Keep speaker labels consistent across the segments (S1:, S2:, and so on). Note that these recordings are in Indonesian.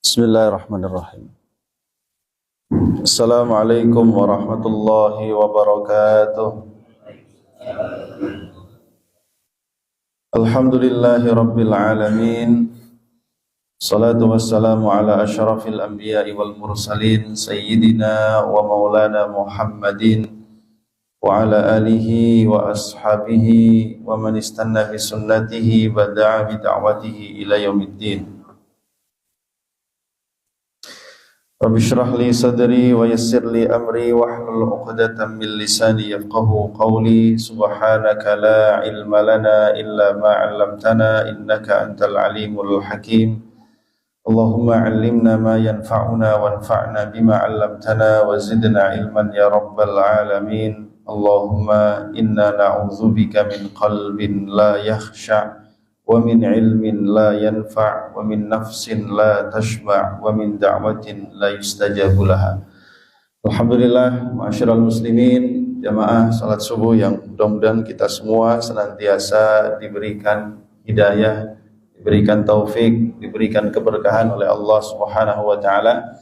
S1: Bismillahirrahmanirrahim. Assalamualaikum warahmatullahi wabarakatuh. Alhamdulillahi rabbil alamin. Salatu wassalamu ala asyrafil anbiya'i wal mursalin Sayyidina wa maulana Muhammadin wa ala alihi wa ashabihi wa man istanna bi sunnatihi wa da'a bi da'watihi ila yaumiddin. Rabbi shrah li sadri wa yassir li amri wahlul 'uqdatam min lisani yafqahu qawli. Subhanaka la ilma lana illa ma 'allamtana innaka antal alimul hakim. Allahumma 'allimna ma yanfa'una wanfa'na bima 'allamtana wa zidna ilman ya rabbal alamin. Allahumma inna na'udzubika min qalbin la yakhsha' wa min ilmin la yanfa' wa min nafsin la tashba' wa min da'watin la yustajabu laha. Alhamdulillah, ma'asyiral muslimin, jamaah salat subuh yang mudah-mudahan kita semua senantiasa diberikan hidayah, diberikan taufik, diberikan keberkahan oleh Allah Subhanahu wa taala,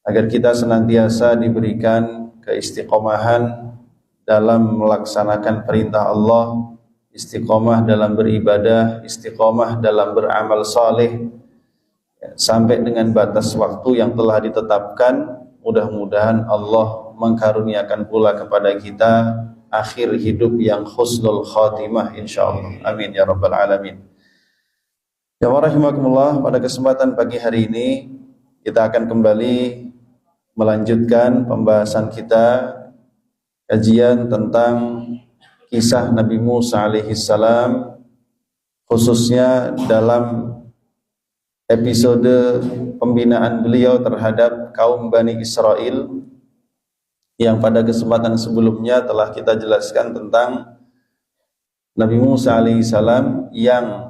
S1: agar kita senantiasa diberikan keistiqomahan dalam melaksanakan perintah Allah, istiqomah dalam beribadah, istiqomah dalam beramal saleh, sampai dengan batas waktu yang telah ditetapkan. Mudah-mudahan Allah mengkaruniakan pula kepada kita akhir hidup yang husnul khatimah insyaallah. Amin ya rabbal alamin. Ya rahimakumullah, pada kesempatan pagi hari ini kita akan kembali melanjutkan pembahasan kita, kajian tentang kisah Nabi Musa alaihi salam, khususnya dalam episode pembinaan beliau terhadap kaum Bani Israel, yang pada kesempatan sebelumnya telah kita jelaskan tentang Nabi Musa alaihi salam yang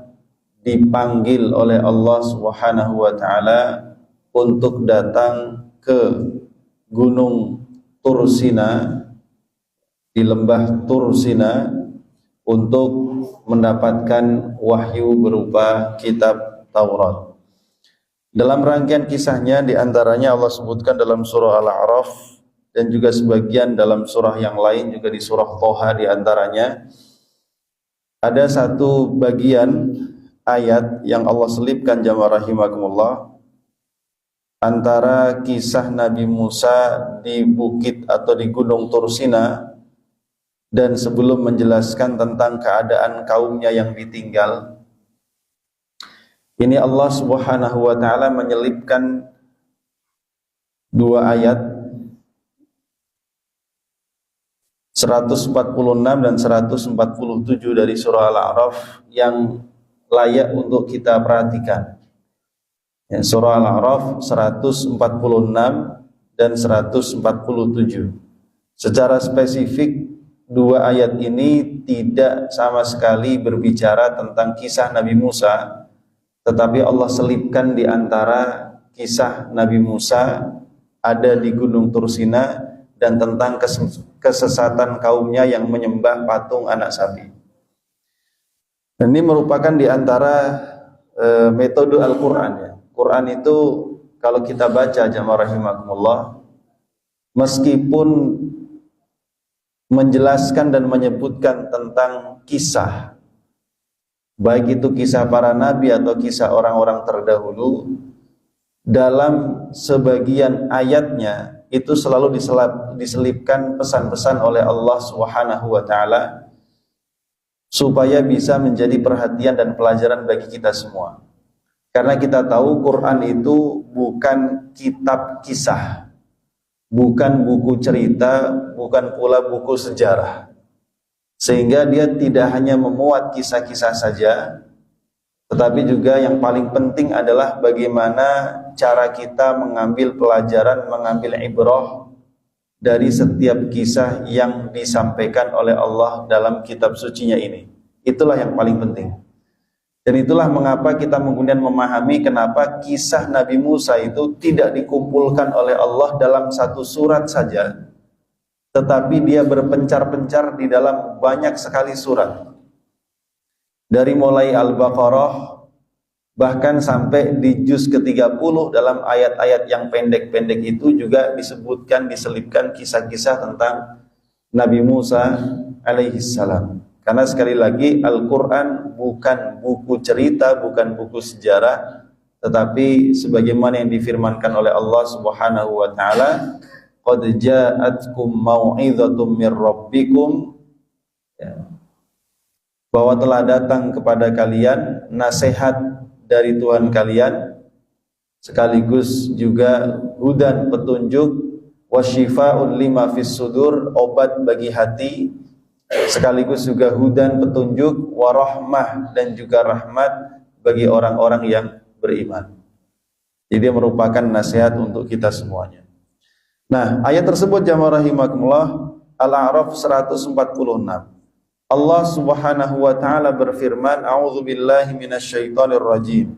S1: dipanggil oleh Allah Subhanahu wa taala untuk datang ke Gunung Tursina, di lembah Tursina, untuk mendapatkan wahyu berupa kitab Taurat. Dalam rangkaian kisahnya, diantaranya Allah sebutkan dalam surah Al-A'raf dan juga sebagian dalam surah yang lain, juga di surah Thaha diantaranya ada satu bagian ayat yang Allah selipkan, jamaah rahimakumullah, antara kisah Nabi Musa di bukit atau di Gunung Tursina dan sebelum menjelaskan tentang keadaan kaumnya yang ditinggal. Ini Allah Subhanahu wa taala menyelipkan dua ayat 146 dan 147 dari surah Al-A'raf yang layak untuk kita perhatikan. Ya, surah Al-A'raf 146 dan 147. Secara spesifik, dua ayat ini tidak sama sekali berbicara tentang kisah Nabi Musa, tetapi Allah selipkan di antara kisah Nabi Musa ada di Gunung Tursina dan tentang kesesatan kaumnya yang menyembah patung anak sapi. Dan ini merupakan di antara metode Al-Quran, ya. Quran itu kalau kita baca, jamaah rahimakumullah, meskipun menjelaskan dan menyebutkan tentang kisah, baik itu kisah para nabi atau kisah orang-orang terdahulu, dalam sebagian ayatnya itu selalu diselipkan pesan-pesan oleh Allah Subhanahu wa taala supaya bisa menjadi perhatian dan pelajaran bagi kita semua. Karena kita tahu Quran itu bukan kitab kisah, bukan buku cerita, bukan pula buku sejarah. Sehingga dia tidak hanya memuat kisah-kisah saja, tetapi juga yang paling penting adalah bagaimana cara kita mengambil pelajaran, mengambil ibrah dari setiap kisah yang disampaikan oleh Allah dalam kitab sucinya ini. Itulah yang paling penting. Dan itulah mengapa kita kemudian memahami kenapa kisah Nabi Musa itu tidak dikumpulkan oleh Allah dalam satu surat saja, tetapi dia berpencar-pencar di dalam banyak sekali surat. Dari mulai Al-Baqarah Bahkan sampai di juz ke-30 dalam ayat-ayat yang pendek-pendek itu juga disebutkan, diselipkan kisah-kisah tentang Nabi Musa alaihi salam. Karena sekali lagi Al-Quran bukan buku cerita, bukan buku sejarah, tetapi sebagaimana yang difirmankan oleh Allah Subhanahu wa taala, qad ja'atkum mau'izatun mir rabbikum, ya, bahwa telah datang kepada kalian nasihat dari Tuhan kalian, sekaligus juga hudan petunjuk, wasyifa'un lima fis sudur, obat bagi hati, sekaligus juga hudan petunjuk, warahmah, dan juga rahmat bagi orang-orang yang beriman. Jadi merupakan nasihat untuk kita semuanya. Nah, ayat tersebut jamaah rahimakumullah, Al-A'raf 146. Allah Subhanahu wa taala berfirman, a'udzubillahi minasyaitonir rajim.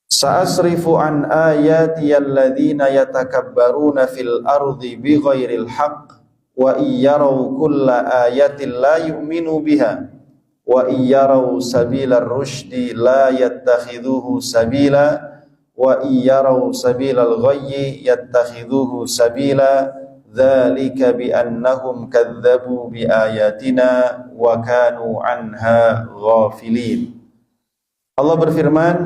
S1: Sa'asrifu an ayati alladzina yatakabbaruna fil ardi bighairil haqq wa iyyaraw kulla ayatin la yu'minu biha wa iyyaraw sabilar rusydi la yattakhidhuhu sabila wa iyyaraw sabilal ghayyi yattakhidhuhu sabila dzalika bi annahum kadzdzabu bi ayatina wa kanu anha ghafilin. Allah berfirman,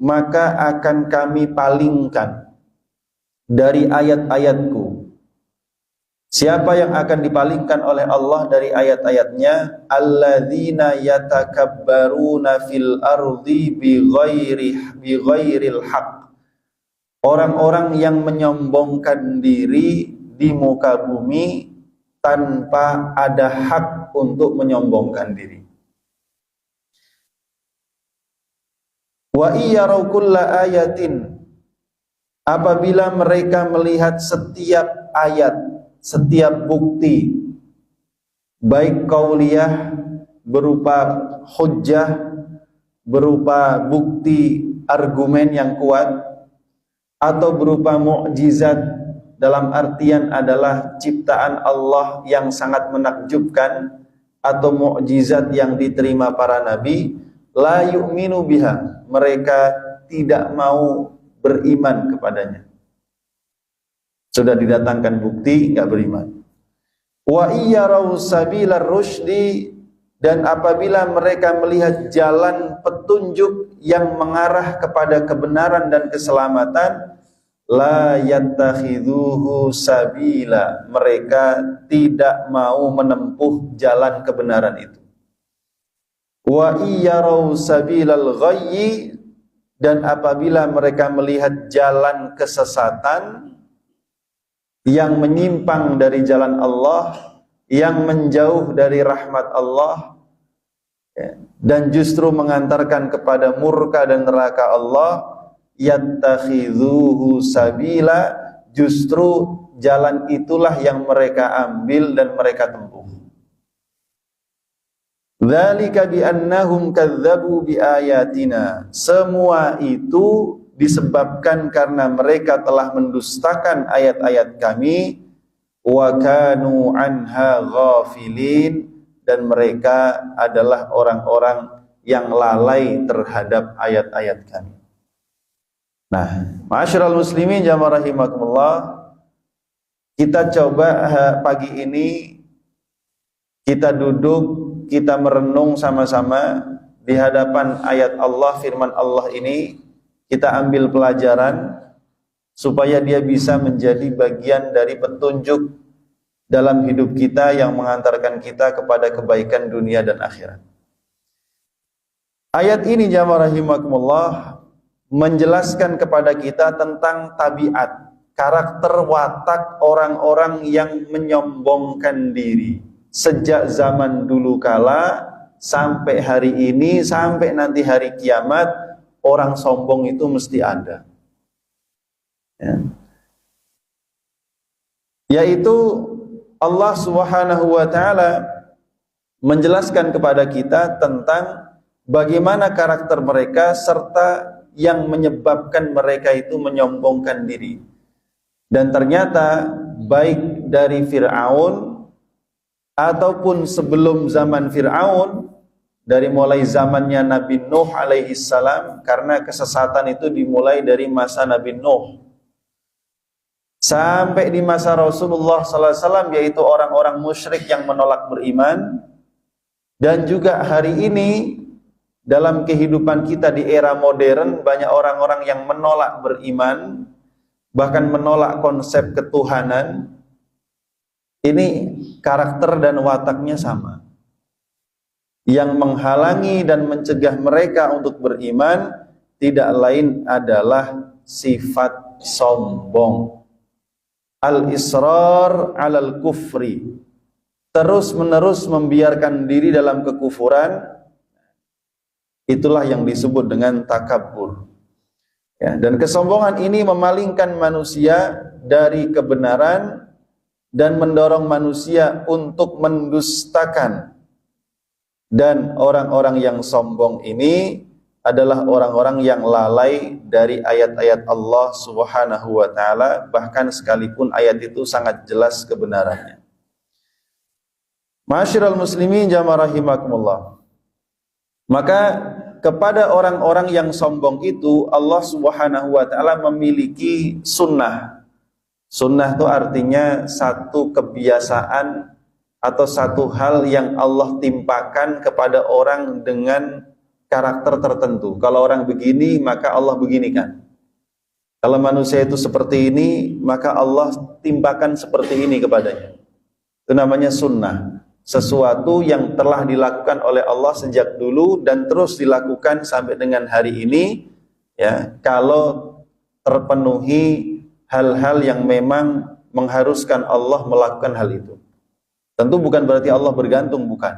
S1: maka akan kami palingkan dari ayat-ayatku. Siapa yang akan dipalingkan oleh Allah dari ayat-ayatnya? Alladzina yatakabbaruna fil ardi bighairil haqq. Orang-orang yang menyombongkan diri di muka bumi tanpa ada hak untuk menyombongkan diri. Wa iyyaraw kulla ayatin, apabila mereka melihat setiap ayat, setiap bukti, baik qauliyah berupa hujjah, berupa bukti argumen yang kuat, atau berupa mukjizat dalam artian adalah ciptaan Allah yang sangat menakjubkan, atau mukjizat yang diterima para nabi, la yu'minu biha, mereka tidak mau beriman kepadanya. Sudah didatangkan bukti, enggak beriman. Wa iyyaraw sabilar rusydi, dan apabila mereka melihat jalan petunjuk yang mengarah kepada kebenaran dan keselamatan, la yattakhidhuhu sabila, mereka tidak mau menempuh jalan kebenaran itu. Wa iyyaraw sabilal ghayyi, dan apabila mereka melihat jalan kesesatan yang menyimpang dari jalan Allah, yang menjauh dari rahmat Allah, dan justru mengantarkan kepada murka dan neraka Allah, yattakhidhuhu sabila, justru jalan itulah yang mereka ambil dan mereka tempuh. Dzalika bi annahum kadzdzabu bi ayatina, semua itu disebabkan karena mereka telah mendustakan ayat-ayat kami, wa kanu anha ghafilin, dan mereka adalah orang-orang yang lalai terhadap ayat-ayat kami. Nah, ma'asyiral muslimin jamaah rahimakumullah, kita coba pagi ini kita duduk, kita merenung sama-sama di hadapan ayat Allah, firman Allah ini, kita ambil pelajaran supaya dia bisa menjadi bagian dari petunjuk dalam hidup kita yang mengantarkan kita kepada kebaikan dunia dan akhirat. Ayat ini jamaah rahimakumullah menjelaskan kepada kita tentang tabiat, karakter watak orang-orang yang menyombongkan diri sejak zaman dulu kala sampai hari ini, sampai nanti hari kiamat. Orang sombong itu mesti ada, ya. Yaitu Allah Subhanahu wa taala menjelaskan kepada kita tentang bagaimana karakter mereka serta yang menyebabkan mereka itu menyombongkan diri. Dan ternyata baik dari Fir'aun ataupun sebelum zaman Fir'aun dari mulai zamannya Nabi Nuh alaihi salam, karena kesesatan itu dimulai dari masa Nabi Nuh sampai di masa Rasulullah sallallahu alaihi wasallam, yaitu orang-orang musyrik yang menolak beriman. Dan juga hari ini dalam kehidupan kita di era modern, banyak orang-orang yang menolak beriman, bahkan menolak konsep ketuhanan. Ini karakter dan wataknya sama. Yang menghalangi dan mencegah mereka untuk beriman tidak lain adalah sifat sombong. Al-israr alal kufri, terus-menerus membiarkan diri dalam kekufuran. Itulah yang disebut dengan takabbur. Ya, dan kesombongan ini memalingkan manusia dari kebenaran dan mendorong manusia untuk mendustakan. Dan orang-orang yang sombong ini adalah orang-orang yang lalai dari ayat-ayat Allah Subhanahu wa taala, bahkan sekalipun ayat itu sangat jelas kebenarannya. Ma'asyiral muslimin jamaah rahimakumullah. Maka kepada orang-orang yang sombong itu Allah Subhanahu wa taala memiliki sunnah. Sunnah itu artinya satu kebiasaan atau satu hal yang Allah timpakan kepada orang dengan karakter tertentu. Kalau orang begini, maka Allah beginikan. Kalau manusia itu seperti ini, maka Allah timpakan seperti ini kepadanya. Itu namanya sunnah. Sesuatu yang telah dilakukan oleh Allah sejak dulu dan terus dilakukan sampai dengan hari ini, ya, kalau terpenuhi hal-hal yang memang mengharuskan Allah melakukan hal itu. Tentu bukan berarti Allah bergantung, bukan.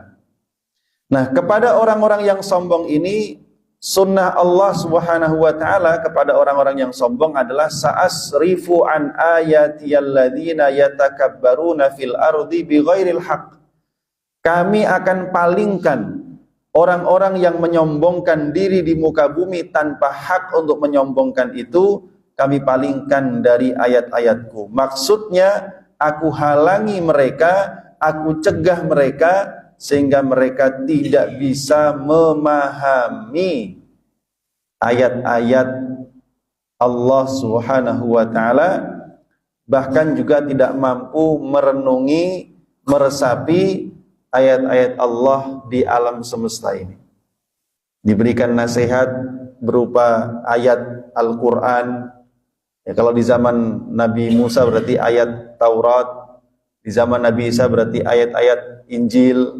S1: Nah, kepada orang-orang yang sombong ini, sunnah Allah Subhanahu wa taala kepada orang-orang yang sombong adalah sa'asrifu an ayatiyalladzina yatakabbaruna fil ardi bighairil haqq. Kami akan palingkan orang-orang yang menyombongkan diri di muka bumi tanpa hak untuk menyombongkan itu, kami palingkan dari ayat-ayatku. Maksudnya, aku halangi mereka, aku cegah mereka, sehingga mereka tidak bisa memahami ayat-ayat Allah Subhanahu wa ta'ala, bahkan juga tidak mampu merenungi, meresapi ayat-ayat Allah di alam semesta ini. Diberikan nasihat berupa ayat Al-Quran. Ya, kalau di zaman Nabi Musa berarti ayat Taurat, di zaman Nabi Isa berarti ayat-ayat Injil,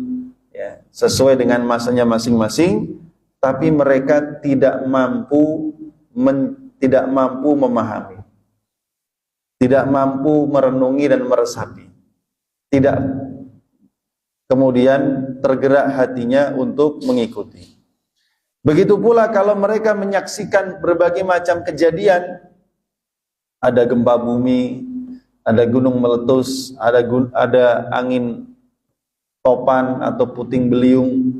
S1: ya, sesuai dengan masanya masing-masing. Tapi mereka tidak mampu memahami, tidak mampu merenungi dan meresapi, tidak kemudian tergerak hatinya untuk mengikuti. Begitu pula kalau mereka menyaksikan berbagai macam kejadian, ada gempa bumi, ada gunung meletus, ada angin topan atau puting beliung,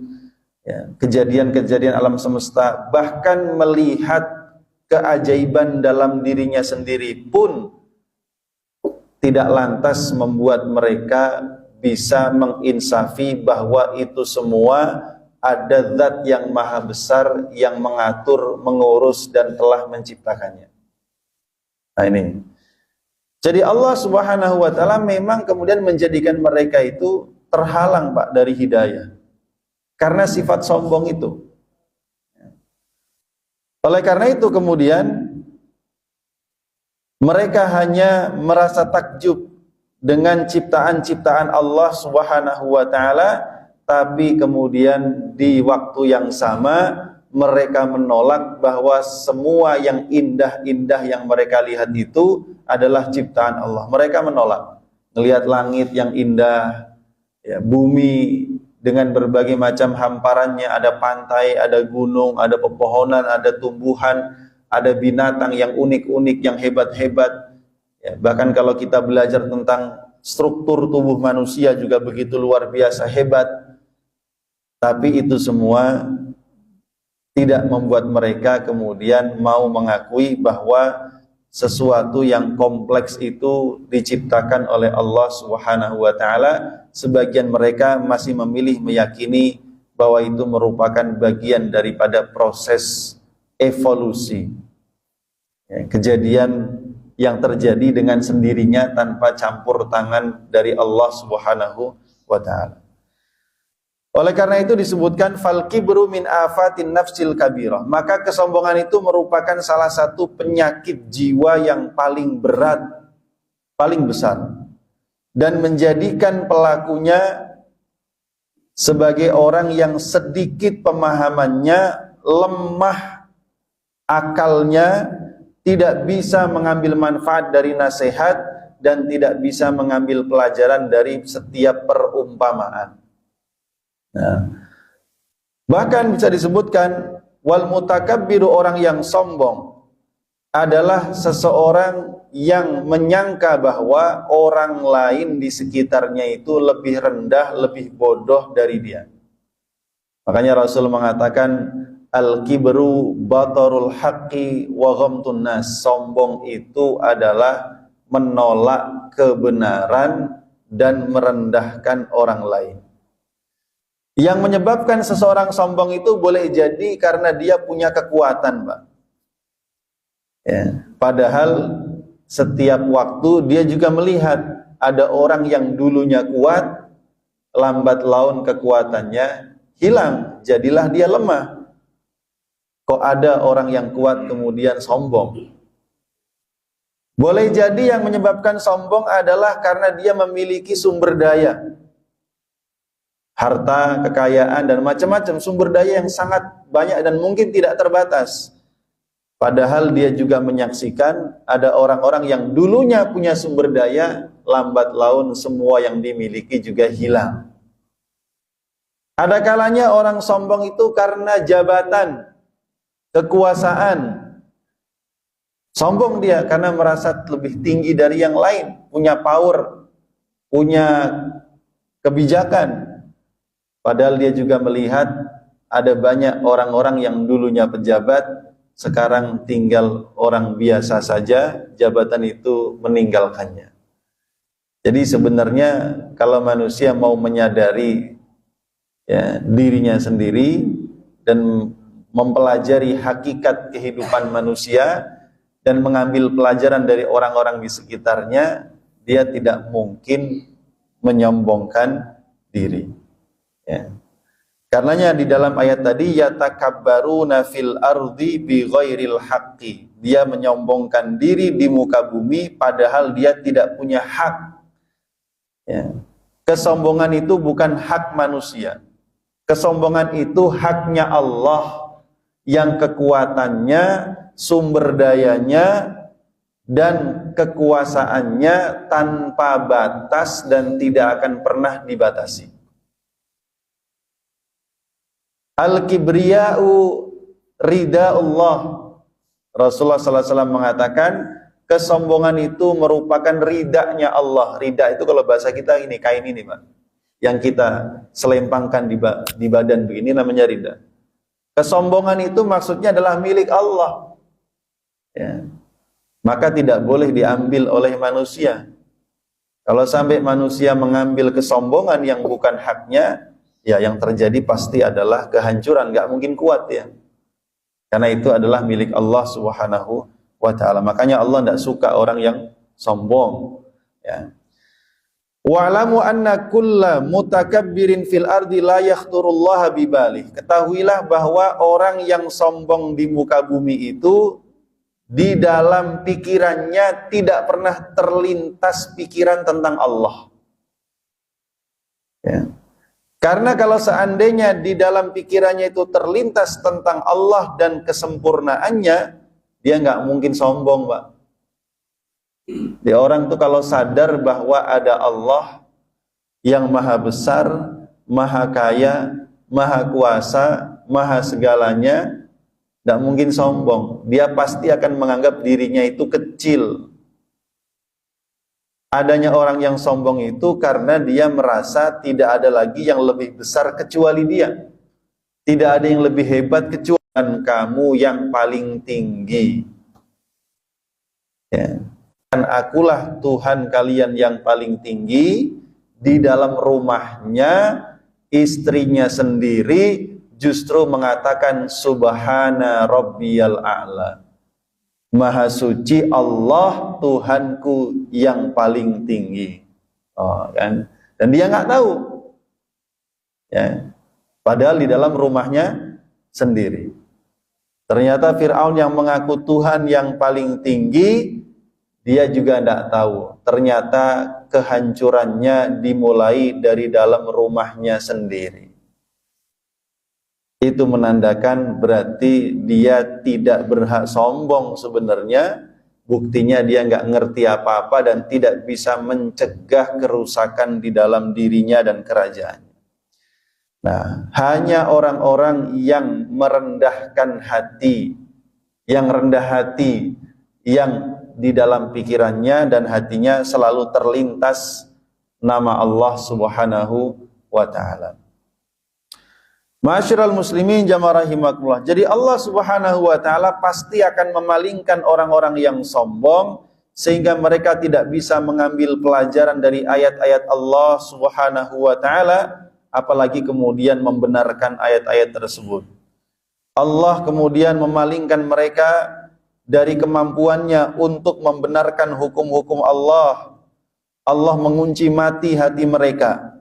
S1: ya, kejadian-kejadian alam semesta, bahkan melihat keajaiban dalam dirinya sendiri pun tidak lantas membuat mereka bisa menginsafi bahwa itu semua ada zat yang maha besar yang mengatur, mengurus dan telah menciptakannya. Nah ini. Jadi Allah Subhanahu wa taala memang kemudian menjadikan mereka itu terhalang, Pak, dari hidayah. Karena sifat sombong itu. Oleh karena itu kemudian mereka hanya merasa takjub dengan ciptaan-ciptaan Allah Subhanahu wa taala, tapi kemudian di waktu yang sama mereka menolak bahwa semua yang indah-indah yang mereka lihat itu adalah ciptaan Allah. Mereka menolak. Melihat langit yang indah, ya, bumi dengan berbagai macam hamparannya, ada pantai, ada gunung, ada pepohonan, ada tumbuhan, ada binatang yang unik-unik, yang hebat-hebat. Ya, bahkan kalau kita belajar tentang struktur tubuh manusia juga begitu luar biasa hebat. Tapi itu semua tidak membuat mereka kemudian mau mengakui bahwa sesuatu yang kompleks itu diciptakan oleh Allah Subhanahu wa taala. Sebagian mereka masih memilih meyakini bahwa itu merupakan bagian daripada proses evolusi. Ya, kejadian yang terjadi dengan sendirinya tanpa campur tangan dari Allah Subhanahu wa ta'ala. Oleh karena itu disebutkan fal kibru min afatin nafsil kabirah. Maka kesombongan itu merupakan salah satu penyakit jiwa yang paling berat, paling besar, dan menjadikan pelakunya sebagai orang yang sedikit pemahamannya, lemah akalnya, tidak bisa mengambil manfaat dari nasihat, dan tidak bisa mengambil pelajaran dari setiap perumpamaan. Nah, bahkan bisa disebutkan wal mutakabbiru, orang yang sombong adalah seseorang yang menyangka bahwa orang lain di sekitarnya itu lebih rendah, lebih bodoh dari dia. Makanya Rasul mengatakan al-kibru batarul haqqi wa ghamtun nas. Sombong itu adalah menolak kebenaran dan merendahkan orang lain. Yang menyebabkan seseorang sombong itu boleh jadi karena dia punya kekuatan, Pak. Ya, padahal setiap waktu dia juga melihat ada orang yang dulunya kuat, lambat laun kekuatannya hilang, jadilah dia lemah. Kok ada orang yang kuat kemudian sombong? Boleh jadi yang menyebabkan sombong adalah karena dia memiliki sumber daya, harta, kekayaan, dan macam-macam sumber daya yang sangat banyak dan mungkin tidak terbatas. Padahal dia juga menyaksikan ada orang-orang yang dulunya punya sumber daya, lambat laun semua yang dimiliki juga hilang. Ada kalanya orang sombong itu karena jabatan, kekuasaan. Sombong dia karena merasa lebih tinggi dari yang lain, punya power, punya kebijakan. Padahal dia juga melihat ada banyak orang-orang yang dulunya pejabat, sekarang tinggal orang biasa saja, jabatan itu meninggalkannya. Jadi sebenarnya kalau manusia mau menyadari ya, dirinya sendiri dan mempelajari hakikat kehidupan manusia dan mengambil pelajaran dari orang-orang di sekitarnya, dia tidak mungkin menyombongkan diri. Ya. Karenanya di dalam ayat tadi yatakabbaruna fil ardi bighairil haqqi, dia menyombongkan diri di muka bumi padahal dia tidak punya hak. Ya. Kesombongan itu bukan hak manusia. Kesombongan itu haknya Allah yang kekuatannya, sumber dayanya, dan kekuasaannya tanpa batas dan tidak akan pernah dibatasi. Al-kibriya'u ridha Allah. Rasulullah SAW mengatakan kesombongan itu merupakan ridanya Allah. Ridha itu kalau bahasa kita ini, kain ini Pak, yang kita selempangkan di badan begini namanya ridha. Kesombongan itu maksudnya adalah milik Allah ya. Maka tidak boleh diambil oleh manusia. Kalau sampai manusia mengambil kesombongan yang bukan haknya, ya yang terjadi pasti adalah kehancuran, nggak mungkin kuat ya. Karena itu adalah milik Allah Subhanahu wa ta'ala. Makanya Allah tidak suka orang yang sombong ya. Wa'lamu anna kulla mutakabbirin fil ardi la yakhturullaha bibalih. Ketahuilah bahwa orang yang sombong di muka bumi itu di dalam pikirannya tidak pernah terlintas pikiran tentang Allah ya. Karena kalau seandainya di dalam pikirannya itu terlintas tentang Allah dan kesempurnaannya, dia nggak mungkin sombong, Pak. Dia orang tuh kalau sadar bahwa ada Allah yang maha besar, maha kaya, maha kuasa, maha segalanya, tidak mungkin sombong. Dia pasti akan menganggap dirinya itu kecil. Adanya orang yang sombong itu karena dia merasa tidak ada lagi yang lebih besar kecuali dia. Tidak ada yang lebih hebat kecuali kamu yang paling tinggi. Ya. Dan akulah Tuhan kalian yang paling tinggi. Di dalam rumahnya istrinya sendiri justru mengatakan subhana rabbiyal a'la. Maha suci Allah Tuhanku yang paling tinggi. Oh, kan? Dan dia nggak tahu. Ya. Padahal di dalam rumahnya sendiri. Ternyata Fir'aun yang mengaku Tuhan yang paling tinggi, dia juga tidak tahu. Ternyata kehancurannya dimulai dari dalam rumahnya sendiri. Itu menandakan berarti dia tidak berhak sombong sebenarnya. Buktinya dia nggak ngerti apa-apa dan tidak bisa mencegah kerusakan di dalam dirinya dan kerajaannya. Nah, hanya orang-orang yang merendahkan hati, yang rendah hati, yang di dalam pikirannya dan hatinya selalu terlintas nama Allah Subhanahu wa ta'ala. Ma'asyiral muslimin jamaah rahimakumullah. Jadi Allah Subhanahu wa ta'ala pasti akan memalingkan orang-orang yang sombong sehingga mereka tidak bisa mengambil pelajaran dari ayat-ayat Allah Subhanahu wa ta'ala, apalagi kemudian membenarkan ayat-ayat tersebut. Allah kemudian memalingkan mereka dari kemampuannya untuk membenarkan hukum-hukum Allah. Allah mengunci mati hati mereka.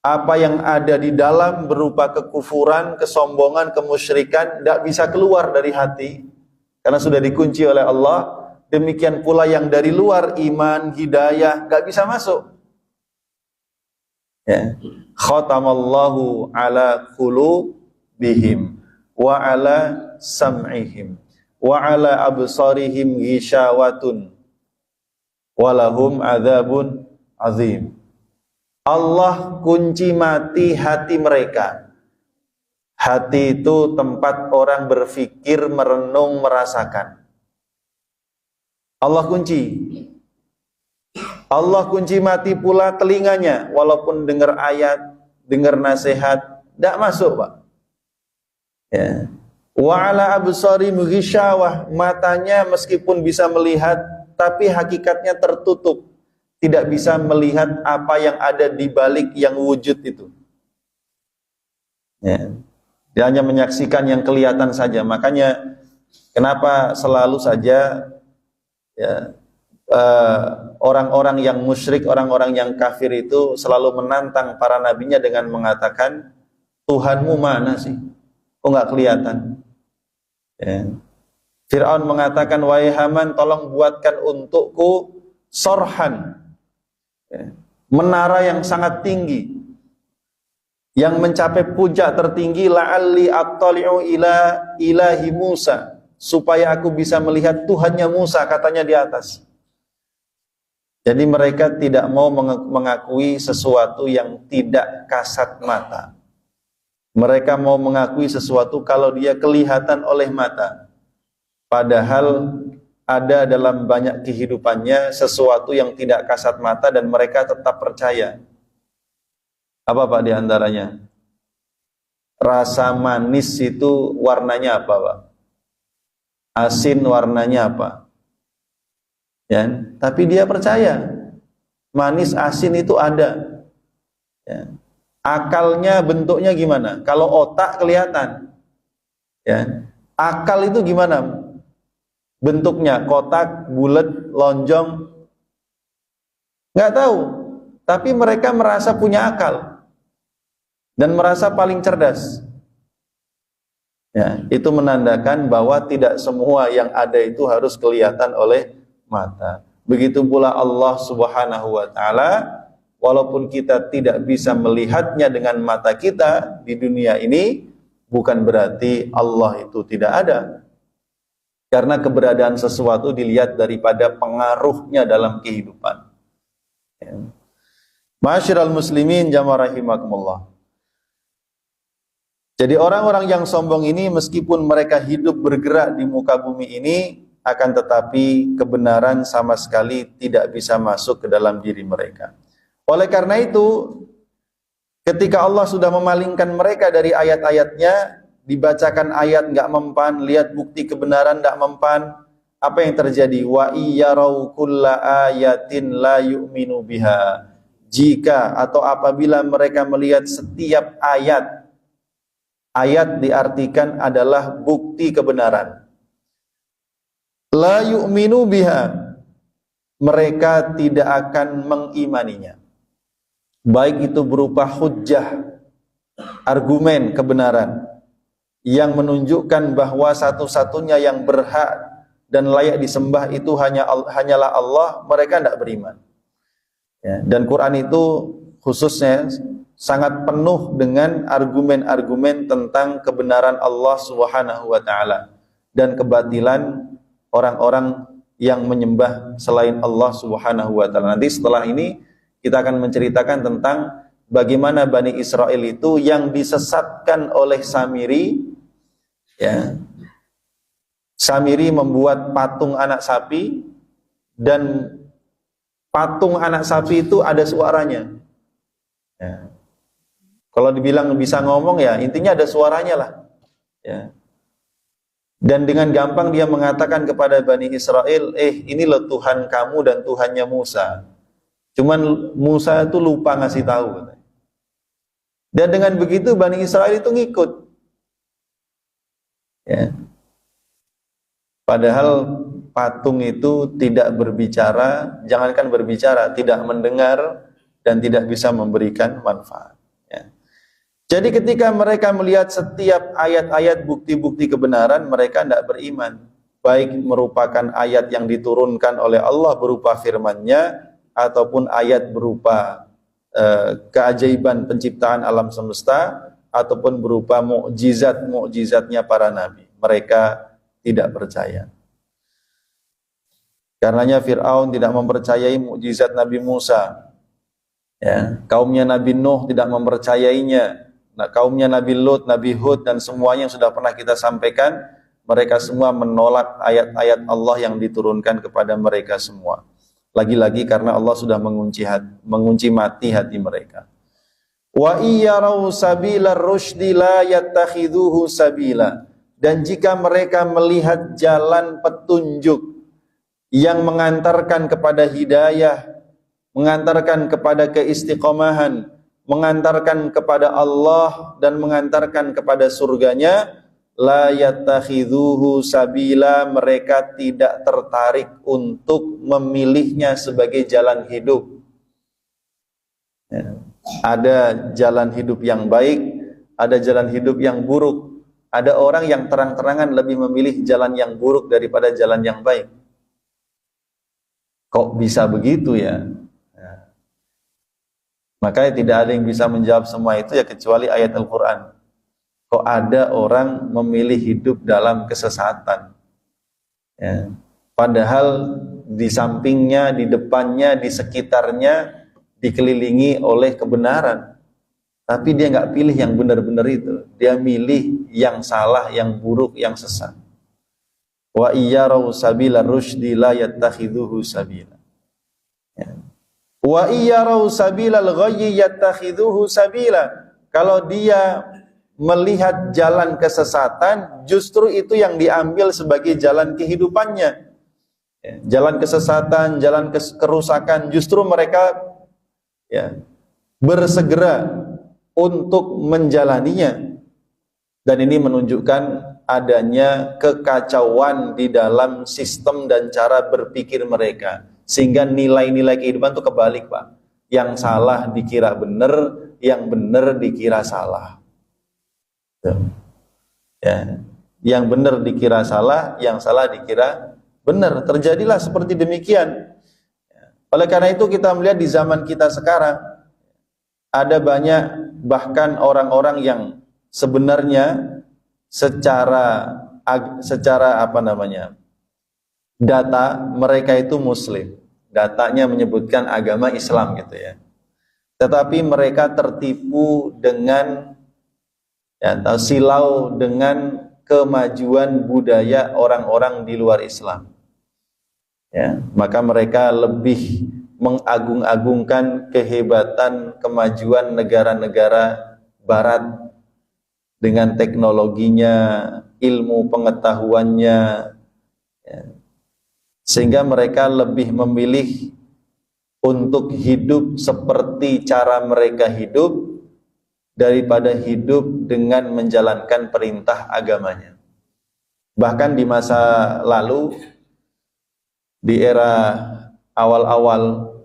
S1: Apa yang ada di dalam berupa kekufuran, kesombongan, kemusyrikan tidak bisa keluar dari hati karena sudah dikunci oleh Allah. Demikian pula yang dari luar, iman, hidayah, nggak bisa masuk. Ya. Khatamallahu ala qulubihim wa ala sam'ihim wa ala absarihim ghishawatun walahum adzabun azim. Allah kunci mati hati mereka. Hati itu tempat orang berpikir, merenung, merasakan. Allah kunci. Allah kunci mati pula telinganya, walaupun dengar ayat, dengar nasihat, tidak masuk, Pak. Ya. Wa ala absari mughishawah, matanya meskipun bisa melihat, tapi hakikatnya tertutup. Tidak bisa melihat apa yang ada di balik yang wujud itu. Ya. Dia hanya menyaksikan yang kelihatan saja. Makanya kenapa selalu saja ya, orang-orang yang musyrik, orang-orang yang kafir itu selalu menantang para nabinya dengan mengatakan, Tuhanmu mana sih? Kok nggak kelihatan? Ya. Fir'aun mengatakan, wahai Haman, tolong buatkan untukku sorhan, ya, menara yang sangat tinggi, yang mencapai puncak tertinggi, la'alli attali'u ila ilahi Musa, supaya aku bisa melihat Tuhannya Musa, katanya di atas. Jadi mereka tidak mau mengakui sesuatu yang tidak kasat mata. Mereka mau mengakui sesuatu kalau dia kelihatan oleh mata. Padahal ada dalam banyak kehidupannya sesuatu yang tidak kasat mata dan mereka tetap percaya. Apa Pak diantaranya? Rasa manis itu warnanya apa Pak? Asin warnanya apa? Ya, tapi dia percaya manis asin itu ada. Ya. Akalnya bentuknya gimana? Kalau otak kelihatan, ya. Akal itu gimana? Bentuknya kotak, bulat, lonjong, nggak tahu. Tapi mereka merasa punya akal dan merasa paling cerdas. Ya, itu menandakan bahwa tidak semua yang ada itu harus kelihatan oleh mata. Begitu pula Allah Subhanahu wa ta'ala, walaupun kita tidak bisa melihatnya dengan mata kita di dunia ini, bukan berarti Allah itu tidak ada. Karena keberadaan sesuatu dilihat daripada pengaruhnya dalam kehidupan. Ya. Ma'asyiral muslimin jamaah rahimakumullah. Jadi orang-orang yang sombong ini meskipun mereka hidup bergerak di muka bumi ini, akan tetapi kebenaran sama sekali tidak bisa masuk ke dalam diri mereka. Oleh karena itu, ketika Allah sudah memalingkan mereka dari ayat-ayatnya, dibacakan ayat nggak mempan, lihat bukti kebenaran nggak mempan, apa yang terjadi? Wa iyyarau kulla ayatin la yu'minu biha. jika atau apabila mereka melihat setiap ayat. Ayat diartikan adalah bukti kebenaran. La yu'minu biha, mereka tidak akan mengimaninya. Baik itu berupa hujjah, argumen kebenaran yang menunjukkan bahwa satu-satunya yang berhak dan layak disembah itu hanyalah Allah, mereka tidak beriman. Ya, dan Quran itu khususnya sangat penuh dengan argumen-argumen tentang kebenaran Allah Subhanahu wa taala dan kebatilan orang-orang yang menyembah selain Allah Subhanahu wa taala. Nanti setelah ini kita akan menceritakan tentang bagaimana Bani Israel itu yang disesatkan oleh Samiri, ya. Samiri membuat patung anak sapi, dan patung anak sapi itu ada suaranya. Ya. Kalau dibilang bisa ngomong, ya intinya ada suaranya lah. Ya. Dan dengan gampang dia mengatakan kepada Bani Israel, ini loh Tuhan kamu dan Tuhannya Musa. Cuman Musa itu lupa ngasih tahu. Dan dengan begitu Bani Israel itu ngikut. Ya. Padahal patung itu tidak berbicara, jangankan berbicara, tidak mendengar dan tidak bisa memberikan manfaat. Ya. Jadi ketika mereka melihat setiap ayat-ayat bukti-bukti kebenaran, mereka tidak beriman. Baik merupakan ayat yang diturunkan oleh Allah berupa firman-Nya, ataupun ayat berupa keajaiban penciptaan alam semesta, ataupun berupa mukjizat-mukjizatnya para nabi. Mereka tidak percaya. Karenanya Fir'aun tidak mempercayai mukjizat Nabi Musa. Ya, kaumnya Nabi Nuh tidak mempercayainya. Nah, kaumnya Nabi Lut, Nabi Hud, dan semuanya yang sudah pernah kita sampaikan, mereka semua menolak ayat-ayat Allah yang diturunkan kepada mereka semua. Lagi-lagi karena Allah sudah mengunci mati hati mereka. Wa iyyarau sabilar rusydi la yattakhidhuhu sabila. Dan jika mereka melihat jalan petunjuk yang mengantarkan kepada hidayah, mengantarkan kepada keistiqomahan, mengantarkan kepada Allah dan mengantarkan kepada surganya, la yattakhidhuhu sabila, mereka tidak tertarik untuk memilihnya sebagai jalan hidup. Ya. Ada jalan hidup yang baik, ada jalan hidup yang buruk. Ada orang yang terang-terangan lebih memilih jalan yang buruk daripada jalan yang baik. Kok bisa begitu ya? Makanya tidak ada yang bisa menjawab semua itu ya kecuali ayat Al-Quran. Kok ada orang memilih hidup dalam kesesatan? Ya. Padahal di sampingnya, di depannya, di sekitarnya dikelilingi oleh kebenaran. Tapi dia nggak pilih yang benar-benar itu. Dia milih yang salah, yang buruk, yang sesat. Wa iyyarau sabila rusydi la yattakhidhuhu sabila. Ya. Wa iyyarau sabilal ghayyi yattakhidhuhu sabila. Kalau dia melihat jalan kesesatan, justru itu yang diambil sebagai jalan kehidupannya. Ya. Jalan kesesatan, jalan kerusakan, justru mereka ya bersegera untuk menjalaninya. Dan ini menunjukkan adanya kekacauan di dalam sistem dan cara berpikir mereka, sehingga nilai-nilai kehidupan itu kebalik, Pak. Yang salah dikira benar, yang benar dikira salah. Ya. Yang benar dikira salah, yang salah dikira benar. Terjadilah seperti demikian. Oleh karena itu kita melihat di zaman kita sekarang ada banyak bahkan orang-orang yang sebenarnya secara data mereka itu muslim. Datanya menyebutkan agama Islam gitu ya. Tetapi mereka tertipu dengan silau dengan kemajuan budaya orang-orang di luar Islam. Ya, maka mereka lebih mengagung-agungkan kehebatan kemajuan negara-negara barat dengan teknologinya, ilmu pengetahuannya, ya. Sehingga mereka lebih memilih untuk hidup seperti cara mereka hidup daripada hidup dengan menjalankan perintah agamanya. Bahkan di masa lalu, di era awal-awal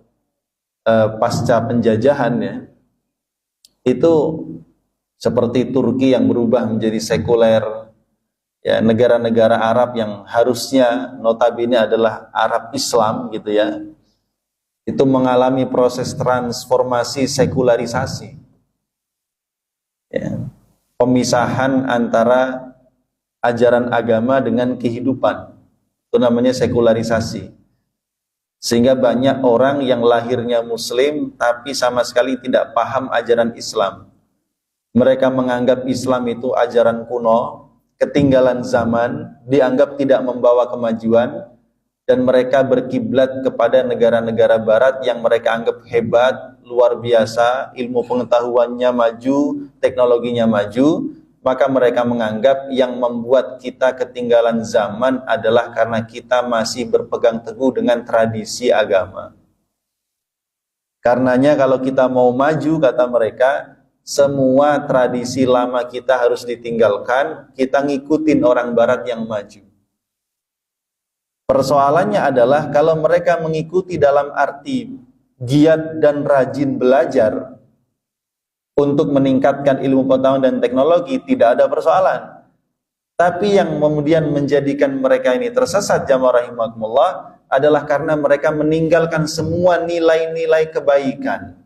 S1: pasca penjajahan ya, itu seperti Turki yang berubah menjadi sekuler, ya, negara-negara Arab yang harusnya notabene adalah Arab Islam gitu ya, itu mengalami proses transformasi sekularisasi, ya, pemisahan antara ajaran agama dengan kehidupan, itu namanya sekularisasi. Sehingga banyak orang yang lahirnya muslim tapi sama sekali tidak paham ajaran Islam. Mereka menganggap Islam itu ajaran kuno, ketinggalan zaman, dianggap tidak membawa kemajuan, dan mereka berkiblat kepada negara-negara barat yang mereka anggap hebat, luar biasa, ilmu pengetahuannya maju, teknologinya maju. Maka mereka menganggap yang membuat kita ketinggalan zaman adalah karena kita masih berpegang teguh dengan tradisi agama. Karenanya kalau kita mau maju, kata mereka, semua tradisi lama kita harus ditinggalkan, kita ngikutin orang barat yang maju. Persoalannya adalah kalau mereka mengikuti dalam arti giat dan rajin belajar untuk meningkatkan ilmu pengetahuan dan teknologi, tidak ada persoalan. Tapi yang kemudian menjadikan mereka ini tersesat, jamaah rahimakumullah, adalah karena mereka meninggalkan semua nilai-nilai kebaikan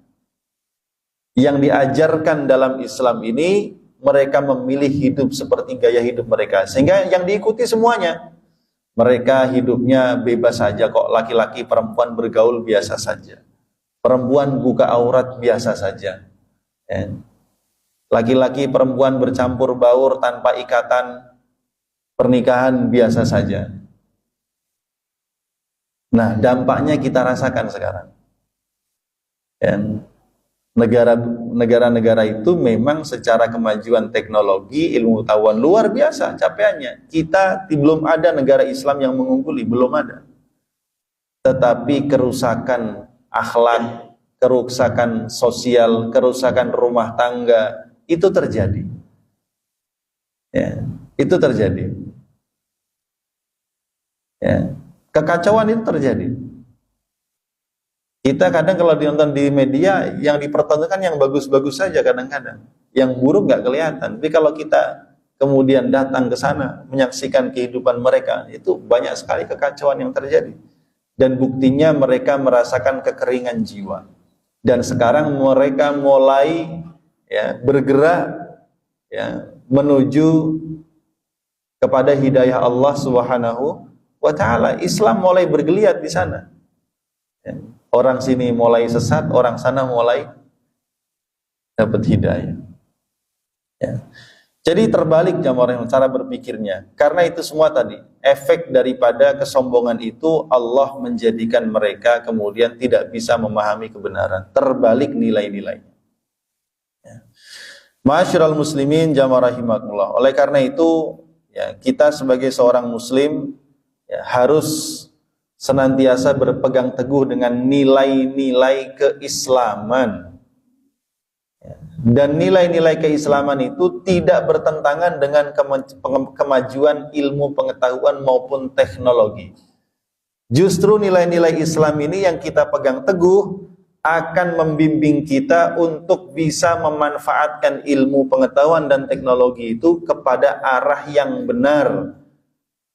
S1: yang diajarkan dalam Islam ini. Mereka memilih hidup seperti gaya hidup mereka, sehingga yang diikuti semuanya. Mereka hidupnya bebas saja kok, laki-laki perempuan bergaul biasa saja, perempuan buka aurat biasa saja, laki-laki perempuan bercampur baur tanpa ikatan pernikahan biasa saja. Nah, dampaknya kita rasakan sekarang. Negara-negara itu memang secara kemajuan teknologi, ilmu pengetahuan luar biasa capaiannya. Kita belum ada negara Islam yang mengungguli, belum ada. Tetapi kerusakan akhlak, kerusakan sosial, kerusakan rumah tangga itu terjadi. Ya, itu terjadi. Ya, kekacauan itu terjadi. Kita kadang kalau nonton di media yang dipertontonkan yang bagus-bagus saja kadang-kadang, yang buruk nggak kelihatan. Tapi kalau kita kemudian datang ke sana menyaksikan kehidupan mereka, itu banyak sekali kekacauan yang terjadi. Dan buktinya mereka merasakan kekeringan jiwa. Dan sekarang mereka mulai bergerak menuju kepada hidayah Allah Subhanahu wa ta'ala. Islam mulai bergeliat di sana. Orang sini mulai sesat, orang sana mulai dapat hidayah. Jadi terbalik jamaah cara berpikirnya. Karena itu semua tadi, efek daripada kesombongan itu Allah menjadikan mereka kemudian tidak bisa memahami kebenaran. Terbalik nilai-nilainya. Ma'asyiral muslimin jamaah rahimakumullah. Oleh karena itu, kita sebagai seorang muslim harus senantiasa berpegang teguh dengan nilai-nilai keislaman. Dan nilai-nilai keislaman itu tidak bertentangan dengan kemajuan ilmu pengetahuan maupun teknologi. Justru nilai-nilai Islam ini yang kita pegang teguh akan membimbing kita untuk bisa memanfaatkan ilmu pengetahuan dan teknologi itu kepada arah yang benar,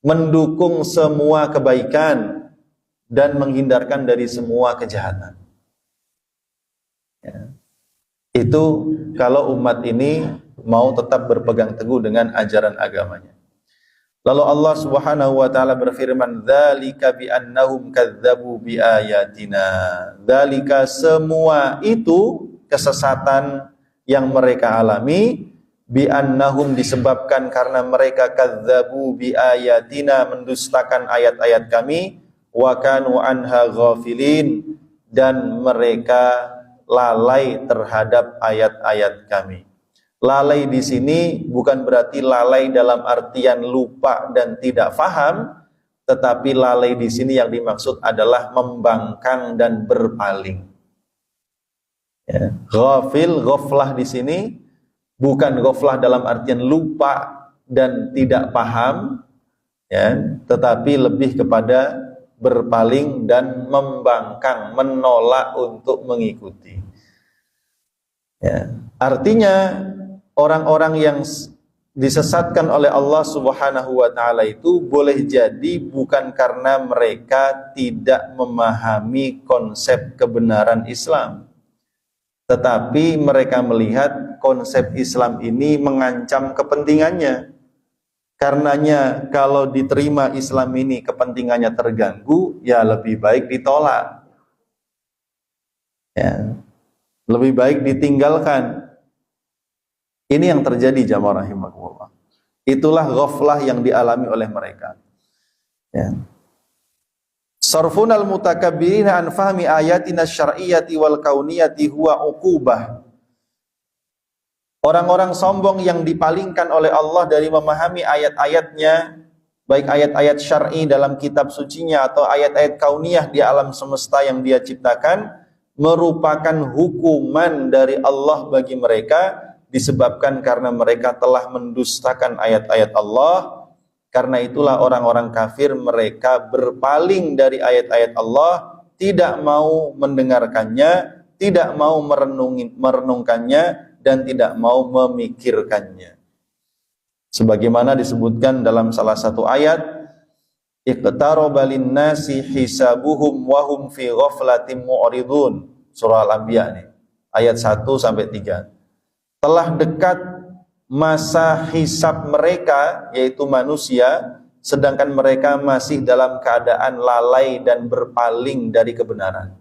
S1: mendukung semua kebaikan dan menghindarkan dari semua kejahatan. Itu kalau umat ini mau tetap berpegang teguh dengan ajaran agamanya. Lalu Allah Subhanahu wa taala berfirman, "Dzalika bi annahum kadzdzabu bi ayatina." Dzalika semua itu kesesatan yang mereka alami, bi annahum disebabkan karena mereka kadzdzabu bi ayatina, mendustakan ayat-ayat kami, wa kanu anha ghafilin, dan mereka lalai terhadap ayat-ayat kami. Lalai di sini bukan berarti lalai dalam artian lupa dan tidak faham, tetapi lalai di sini yang dimaksud adalah membangkang dan berpaling. Ya. Ghafil, ghaflah di sini bukan ghaflah dalam artian lupa dan tidak paham, ya, tetapi lebih kepada berpaling dan membangkang, menolak untuk mengikuti. Ya. Artinya orang-orang yang disesatkan oleh Allah Subhanahu wa taala itu boleh jadi bukan karena mereka tidak memahami konsep kebenaran Islam, tetapi mereka melihat konsep Islam ini mengancam kepentingannya. Karenanya kalau diterima Islam ini kepentingannya terganggu, ya lebih baik ditolak. Ya. Lebih baik ditinggalkan. Ini yang terjadi jamaah rahimakumullah. Itulah ghaflah yang dialami oleh mereka. Ya. Sarfunal mutakabbirina an fahmi ayatina syar'iyyati wal kauniyati huwa uqubah. Orang-orang sombong yang dipalingkan oleh Allah dari memahami ayat-ayatnya, baik ayat-ayat syar'i dalam kitab sucinya atau ayat-ayat kauniyah di alam semesta yang Dia ciptakan, merupakan hukuman dari Allah bagi mereka, disebabkan karena mereka telah mendustakan ayat-ayat Allah. Karena itulah orang-orang kafir mereka berpaling dari ayat-ayat Allah, tidak mau mendengarkannya, tidak mau merenungkannya, dan tidak mau memikirkannya. Sebagaimana disebutkan dalam salah satu ayat, iqtaraba lin-nasi hisabuhum wa hum fi ghaflatin mu'ridun. Surah Al-Anbiya nih, ayat 1 sampai 3. Telah dekat masa hisab mereka, yaitu manusia, sedangkan mereka masih dalam keadaan lalai dan berpaling dari kebenaran.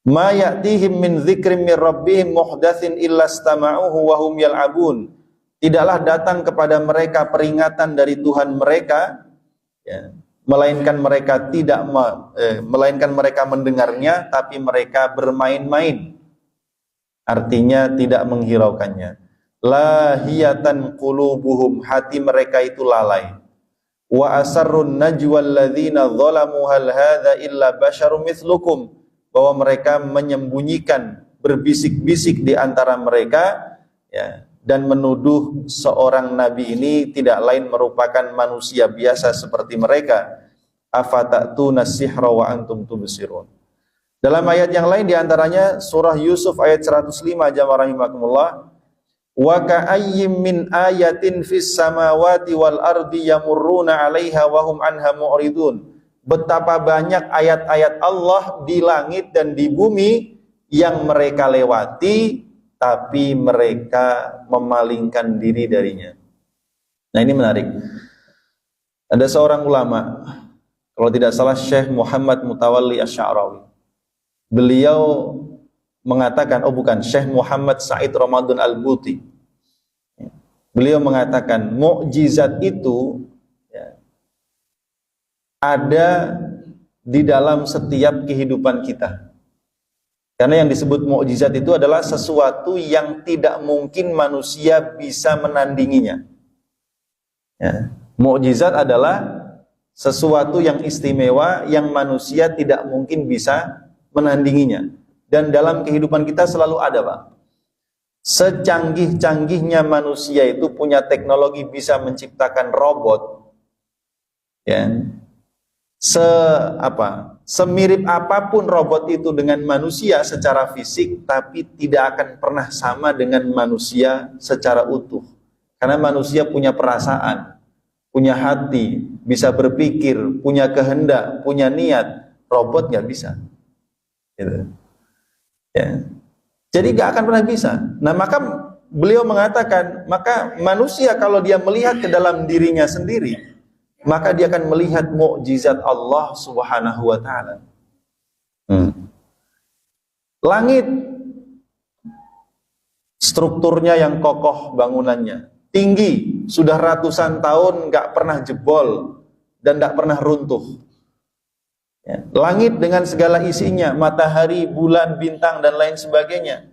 S1: Ma ya'tihim min dzikrin min rabbihim muhdatsin illa istama'uhu wa hum yal'abun. Tidaklah datang kepada mereka peringatan dari Tuhan mereka, ya, melainkan mereka mendengarnya tapi mereka bermain-main. Artinya tidak menghiraukannya. Lahiyatan qulubuhum, hati mereka itu lalai. Wa asarrun najwa alladzina zalamu hal hadza illa basyarum mithlukum, bahwa mereka menyembunyikan, berbisik-bisik di antara mereka, ya, dan menuduh seorang nabi ini tidak lain merupakan manusia biasa seperti mereka. Afata'tuna sihra wa antum tubsirun. Dalam ayat yang lain diantaranya surah Yusuf ayat 105, jamaah rahimakumullah, wa ka'ayyim min ayatin fis samawati wal ardi yamurruna 'alaiha wa hum anha mu'ridun. Betapa banyak ayat-ayat Allah di langit dan di bumi yang mereka lewati, tapi mereka memalingkan diri darinya. Nah, ini menarik. Ada seorang ulama, kalau tidak salah Syekh Muhammad Mutawalli Asy-Sya'rawi. Beliau mengatakan, Syekh Muhammad Said Ramadan Al-Buti. Beliau mengatakan, mukjizat itu ada di dalam setiap kehidupan kita. Karena yang disebut mukjizat itu adalah sesuatu yang tidak mungkin manusia bisa menandinginya. Ya. Mukjizat adalah sesuatu yang istimewa yang manusia tidak mungkin bisa menandinginya. Dan dalam kehidupan kita selalu ada, Pak. Secanggih-canggihnya manusia itu punya teknologi bisa menciptakan robot, ya. Semirip apapun robot itu dengan manusia secara fisik, tapi tidak akan pernah sama dengan manusia secara utuh. Karena manusia punya perasaan, punya hati, bisa berpikir, punya kehendak, punya niat. Robot nggak bisa. Gitu. Ya. Jadi nggak akan pernah bisa. Nah, maka beliau mengatakan, maka manusia kalau dia melihat ke dalam dirinya sendiri, maka dia akan melihat mukjizat Allah Subhanahu wa taala. Langit, strukturnya yang kokoh, bangunannya tinggi, sudah ratusan tahun nggak pernah jebol dan nggak pernah runtuh. Ya. Langit dengan segala isinya, matahari, bulan, bintang dan lain sebagainya,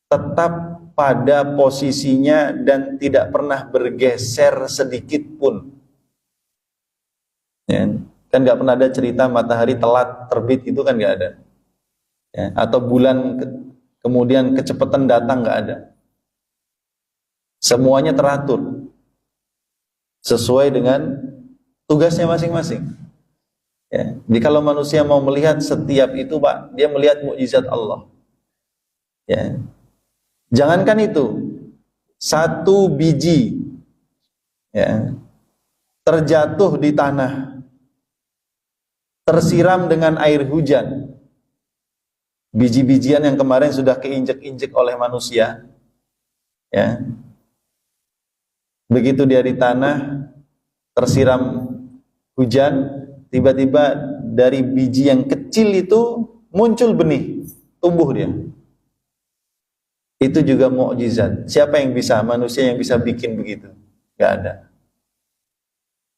S1: tetap pada posisinya dan tidak pernah bergeser sedikit pun. Ya. Kan nggak pernah ada cerita matahari telat terbit, itu kan nggak ada. Ya, atau bulan kemudian kecepatan datang, nggak ada. Semuanya teratur sesuai dengan tugasnya masing-masing. Ya. Jadi kalau manusia mau melihat setiap itu, Pak, dia melihat mukjizat Allah. Ya. Jangankan itu, satu biji ya, terjatuh di tanah, tersiram dengan air hujan, biji-bijian yang kemarin sudah keinjek-injek oleh manusia, ya, begitu dia di tanah tersiram hujan, tiba-tiba dari biji yang kecil itu muncul benih, tumbuh dia. Itu juga mukjizat. Siapa yang bisa? Manusia yang bisa bikin begitu? Gak ada.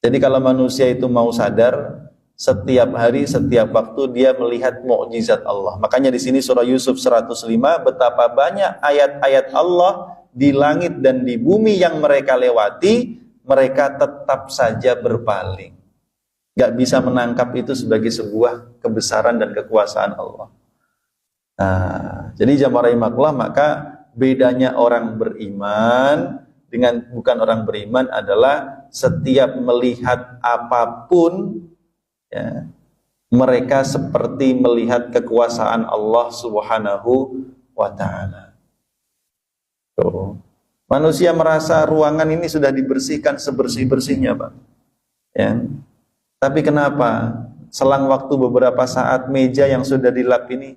S1: Jadi kalau manusia itu mau sadar, setiap hari, setiap waktu dia melihat mukjizat Allah. Makanya di sini surah Yusuf 105, betapa banyak ayat-ayat Allah di langit dan di bumi yang mereka lewati, mereka tetap saja berpaling. Gak bisa menangkap itu sebagai sebuah kebesaran dan kekuasaan Allah. Nah, jadi jamaah rahimakumullah, maka bedanya orang beriman dengan bukan orang beriman adalah setiap melihat apapun, ya, mereka seperti melihat kekuasaan Allah Subhanahu wa ta'ala. Manusia merasa ruangan ini sudah dibersihkan sebersih-bersihnya, Pak. Ya. Tapi kenapa selang waktu beberapa saat meja yang sudah dilap ini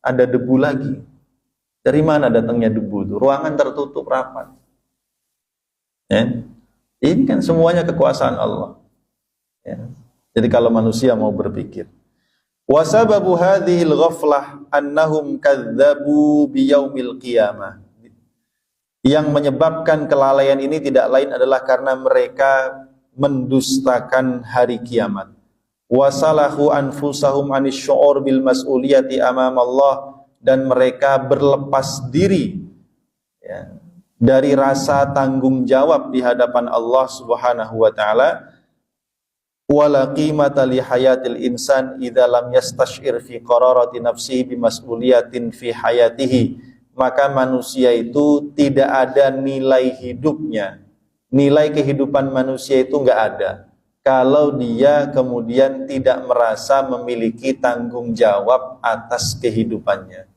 S1: ada debu lagi? Dari mana datangnya debu itu? Ruangan tertutup rapat. Ya. Ini kan semuanya kekuasaan Allah. Ya. Jadi kalau manusia mau berpikir, wasababu hadhil ghaflah annahum kadzabu biyaumil qiyamah. Yang menyebabkan kelalaian ini tidak lain adalah karena mereka mendustakan hari kiamat. Wasalahu anfusahum anis syu'ur bil mas'uliyati amam Allah, dan mereka berlepas diri, ya, dari rasa tanggung jawab di hadapan Allah Subhanahu wa ta'ala. Wala qimata li hayatil insan idza lam yastash'ir fi qararati nafsihi bi mas'uliyatin fi hayatihi. Maka manusia itu tidak ada nilai hidupnya, nilai kehidupan manusia itu enggak ada kalau dia kemudian tidak merasa memiliki tanggung jawab atas kehidupannya.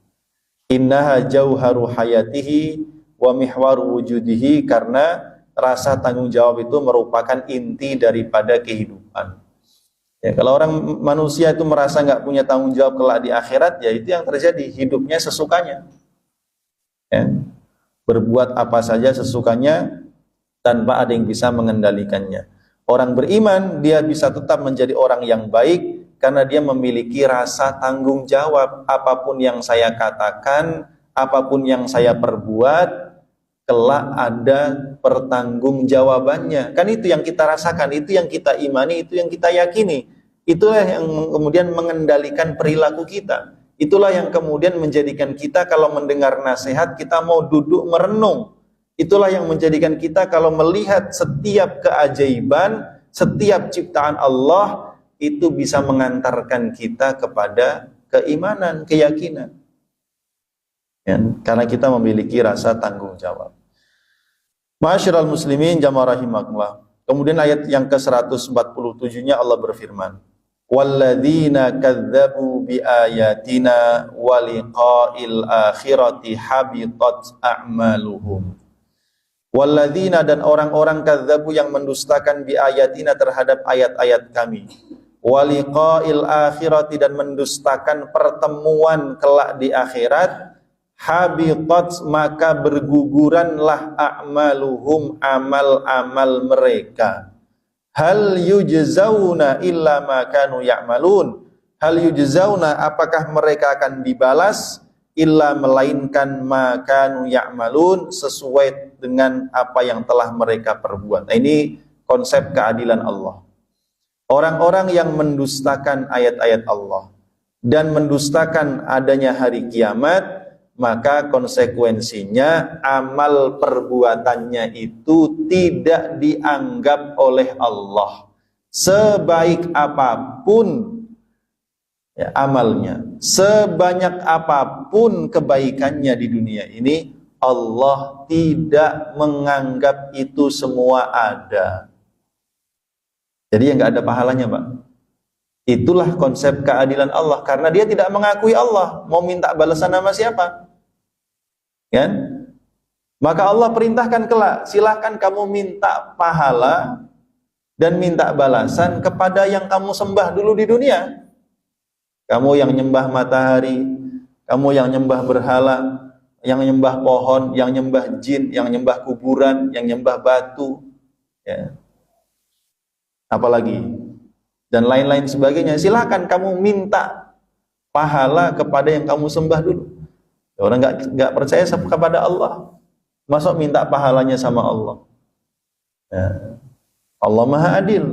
S1: Innaha jauharu hayatihi wa mihwaru wujudihi, karena rasa tanggung jawab itu merupakan inti daripada kehidupan. Ya, kalau orang manusia itu merasa nggak punya tanggung jawab kelak di akhirat, ya itu yang terjadi, hidupnya sesukanya. Ya, berbuat apa saja sesukanya tanpa ada yang bisa mengendalikannya. Orang beriman dia bisa tetap menjadi orang yang baik karena dia memiliki rasa tanggung jawab. Apapun yang saya katakan, apapun yang saya perbuat, kelak ada pertanggungjawabannya. Kan itu yang kita rasakan, itu yang kita imani, itu yang kita yakini. Itulah yang kemudian mengendalikan perilaku kita. Itulah yang kemudian menjadikan kita kalau mendengar nasihat kita mau duduk merenung. Itulah yang menjadikan kita kalau melihat setiap keajaiban, setiap ciptaan Allah, itu bisa mengantarkan kita kepada keimanan, keyakinan. Ya, karena kita memiliki rasa tanggung jawab. Ma'asyiral muslimin jamaah rahimakumullah. Kemudian ayat yang ke-147-nya Allah berfirman, walladzina kadzdzabu biayatina wa liqa'il akhirati habitat a'maluhum. Walladzina, dan orang-orang kadzdzabu yang mendustakan biayatina terhadap ayat-ayat kami, wa liqa'il akhirati, dan mendustakan pertemuan kelak di akhirat, habitat, maka berguguranlah a'maluhum, amal-amal mereka. Hal yujzauna illa ma kanu ya'malun. Hal yujzauna, apakah mereka akan dibalas, illa, melainkan ma kanu ya'malun, sesuai dengan apa yang telah mereka perbuat. Nah, ini konsep keadilan Allah. Orang-orang yang mendustakan ayat-ayat Allah dan mendustakan adanya hari kiamat, maka konsekuensinya amal perbuatannya itu tidak dianggap oleh Allah, sebaik apapun ya, amalnya, sebanyak apapun kebaikannya di dunia ini, Allah tidak menganggap itu semua ada. Jadi yang nggak ada pahalanya, Pak. Itulah konsep keadilan Allah, karena dia tidak mengakui Allah. Mau minta balasan sama siapa? Kan? Maka Allah perintahkan kelak, silahkan kamu minta pahala dan minta balasan kepada yang kamu sembah dulu di dunia. Kamu yang nyembah matahari, kamu yang nyembah berhala, yang nyembah pohon, yang nyembah jin, yang nyembah kuburan, yang nyembah batu, ya. Apalagi dan lain-lain sebagainya. Silahkan kamu minta pahala kepada yang kamu sembah dulu. Orang nggak percaya kepada Allah, masuk minta pahalanya sama Allah. Ya. Allah Maha Adil.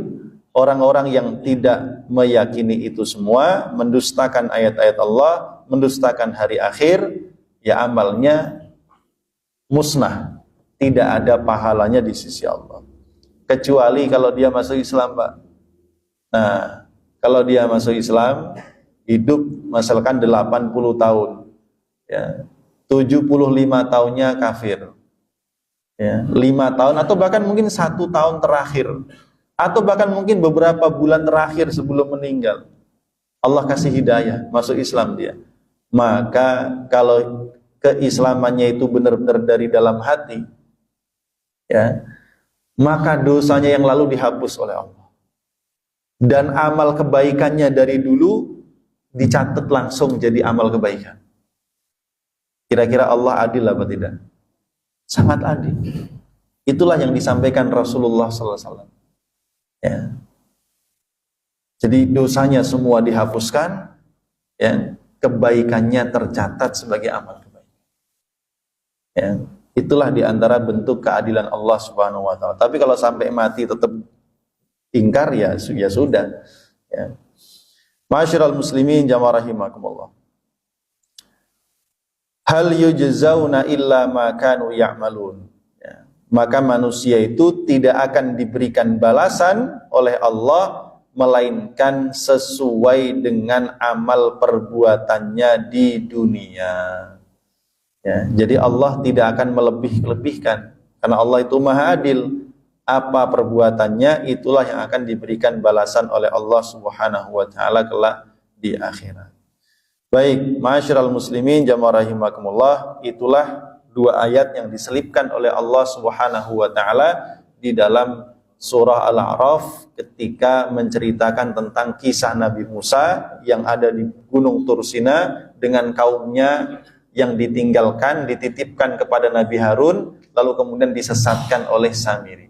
S1: Orang-orang yang tidak meyakini itu semua, mendustakan ayat-ayat Allah, mendustakan hari akhir, ya amalnya musnah, tidak ada pahalanya di sisi Allah. Kecuali kalau dia masuk Islam, Pak. Nah, kalau dia masuk Islam, hidup misalkan 80 tahun, ya, 75 tahunnya kafir, ya, 5 tahun atau bahkan mungkin 1 tahun terakhir, atau bahkan mungkin beberapa bulan terakhir sebelum meninggal, Allah kasih hidayah, masuk Islam dia. Maka kalau keislamannya itu benar-benar dari dalam hati, ya, maka dosanya yang lalu dihapus oleh Allah. Dan amal kebaikannya dari dulu dicatat langsung jadi amal kebaikan. Kira-kira Allah adil apa tidak? Sangat adil. Itulah yang disampaikan Rasulullah SAW. Ya. Jadi dosanya semua dihapuskan, ya, kebaikannya tercatat sebagai amal kebaikan. Ya. Itulah diantara bentuk keadilan Allah Subhanahu Wa Taala. Tapi kalau sampai mati tetap ingkar, ya sudah. Ya. Ma'asyiral muslimin jamaah rahimakumullah. Hal yujzauna illa ma kanu ya'malun. Ya. Maka manusia itu tidak akan diberikan balasan oleh Allah melainkan sesuai dengan amal perbuatannya di dunia. Ya, jadi Allah tidak akan melebih-lebihkan, karena Allah itu Maha Adil. Apa perbuatannya, itulah yang akan diberikan balasan oleh Allah Subhanahu wa taala kelak di akhirat. Baik, ma'asyiral muslimin jamaah rahimakumullah, itulah dua ayat yang diselipkan oleh Allah Subhanahu wa taala di dalam surah Al-A'raf ketika menceritakan tentang kisah Nabi Musa yang ada di Gunung Tursina dengan kaumnya yang ditinggalkan, dititipkan kepada Nabi Harun, lalu kemudian disesatkan oleh Samiri.